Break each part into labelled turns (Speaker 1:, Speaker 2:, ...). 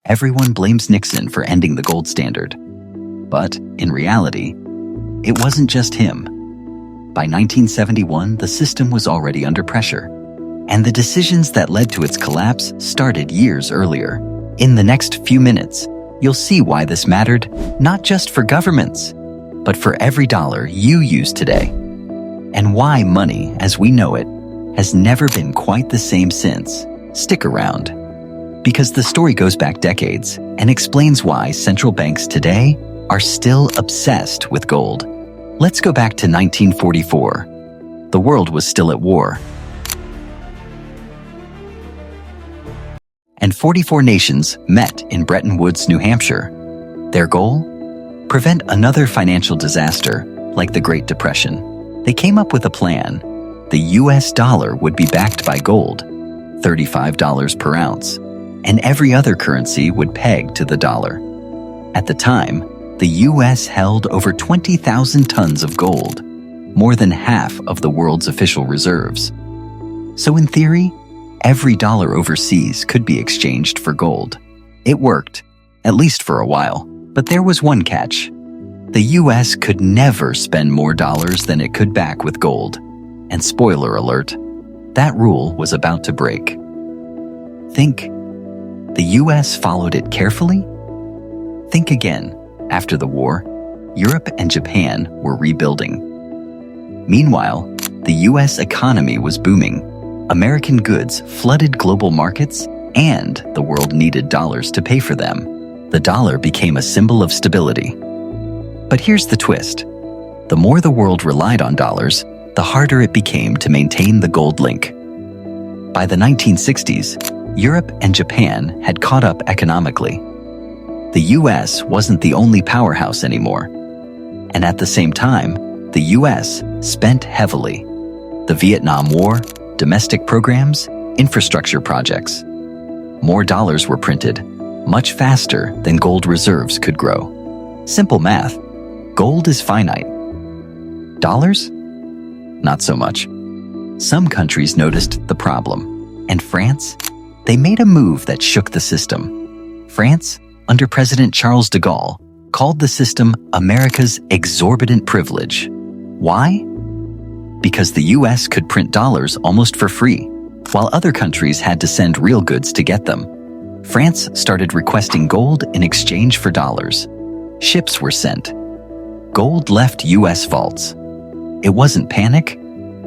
Speaker 1: Everyone blames Nixon for ending the gold standard. But, in reality, it wasn't just him. By 1971, the system was already under pressure, and the decisions that led to its collapse started years earlier. In the next few minutes, you'll see why this mattered not just for governments, but for every dollar you use today, and why money, as we know it, has never been quite the same since. Stick around, because the story goes back decades and explains why central banks today are still obsessed with gold. Let's go back to 1944. The world was still at war, and 44 nations met in Bretton Woods, New Hampshire. Their goal? Prevent another financial disaster like the Great Depression. They came up with a plan. The US dollar would be backed by gold, $35 per ounce, and every other currency would peg to the dollar. At the time, the US held over 20,000 tons of gold, more than half of the world's official reserves. So in theory, every dollar overseas could be exchanged for gold. It worked, at least for a while, but there was one catch. The US could never spend more dollars than it could back with gold. And spoiler alert, that rule was about to break. Think, the US followed it carefully? Think again. After the war, Europe and Japan were rebuilding. Meanwhile, the US economy was booming. American goods flooded global markets, and the world needed dollars to pay for them. The dollar became a symbol of stability. But here's the twist. The more the world relied on dollars, the harder it became to maintain the gold link. By the 1960s, Europe and Japan had caught up economically. The US wasn't the only powerhouse anymore. And at the same time, the US spent heavily. The Vietnam War, domestic programs, infrastructure projects. More dollars were printed, much faster than gold reserves could grow. Simple math. Gold is finite. Dollars? Not so much. Some countries noticed the problem, and France, they made a move that shook the system. France, under President Charles de Gaulle, called the system America's exorbitant privilege. Why? Because the US could print dollars almost for free, while other countries had to send real goods to get them. France started requesting gold in exchange for dollars. Ships were sent. Gold left US vaults. It wasn't panic,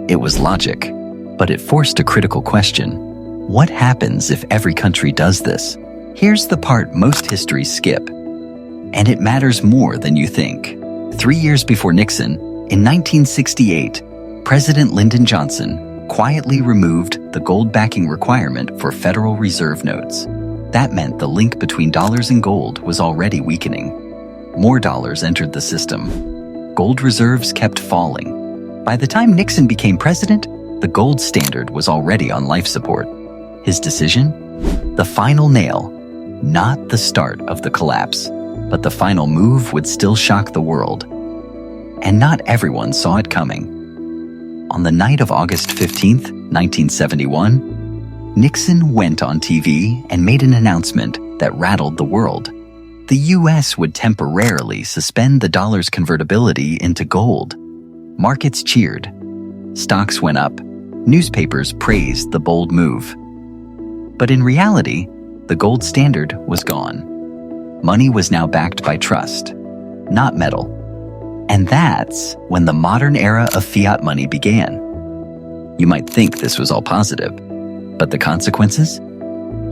Speaker 1: it was logic, but it forced a critical question. What happens if every country does this? Here's the part most histories skip, and it matters more than you think. 3 years before Nixon, in 1968, President Lyndon Johnson quietly removed the gold backing requirement for Federal Reserve notes. That meant the link between dollars and gold was already weakening. More dollars entered the system. Gold reserves kept falling. By the time Nixon became president, the gold standard was already on life support. His decision? The final nail. Not the start of the collapse, but the final move would still shock the world. And not everyone saw it coming. On the night of August 15th, 1971, Nixon went on TV and made an announcement that rattled the world. The US would temporarily suspend the dollar's convertibility into gold. Markets cheered. Stocks went up. Newspapers praised the bold move. But in reality, the gold standard was gone. Money was now backed by trust, not metal. And that's when the modern era of fiat money began. You might think this was all positive, but the consequences?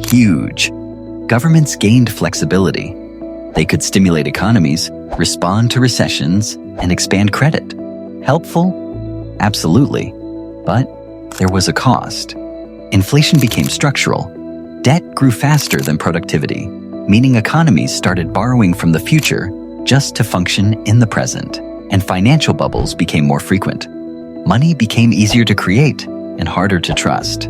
Speaker 1: Huge. Governments gained flexibility. They could stimulate economies, respond to recessions, and expand credit. Helpful? Absolutely. But there was a cost. Inflation became structural. Debt grew faster than productivity, meaning economies started borrowing from the future just to function in the present. And financial bubbles became more frequent. Money became easier to create and harder to trust.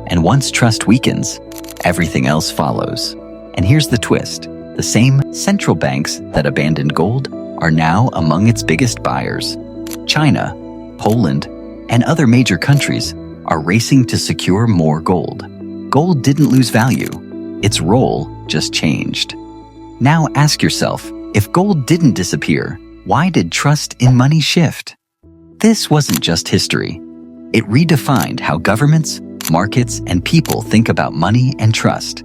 Speaker 1: And once trust weakens, everything else follows. And here's the twist. The same central banks that abandoned gold are now among its biggest buyers. China, Poland, and other major countries are racing to secure more gold. Gold didn't lose value. Its role just changed. Now ask yourself, if gold didn't disappear, why did trust in money shift? This wasn't just history. It redefined how governments, markets, and people think about money and trust.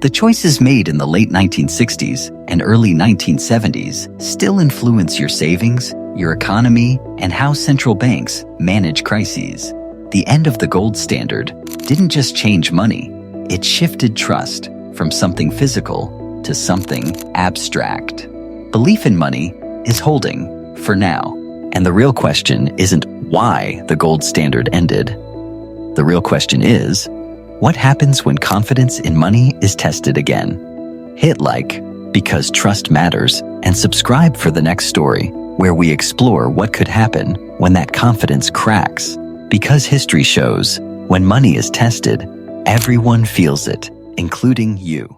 Speaker 1: The choices made in the late 1960s and early 1970s still influence your savings, your economy, and how central banks manage crises. The end of the gold standard didn't just change money, it shifted trust from something physical to something abstract. Belief in money is holding for now, and the real question isn't why the gold standard ended. The real question is, what happens when confidence in money is tested again? Hit like, because trust matters, and subscribe for the next story, where we explore what could happen when that confidence cracks. Because history shows, when money is tested, everyone feels it, including you.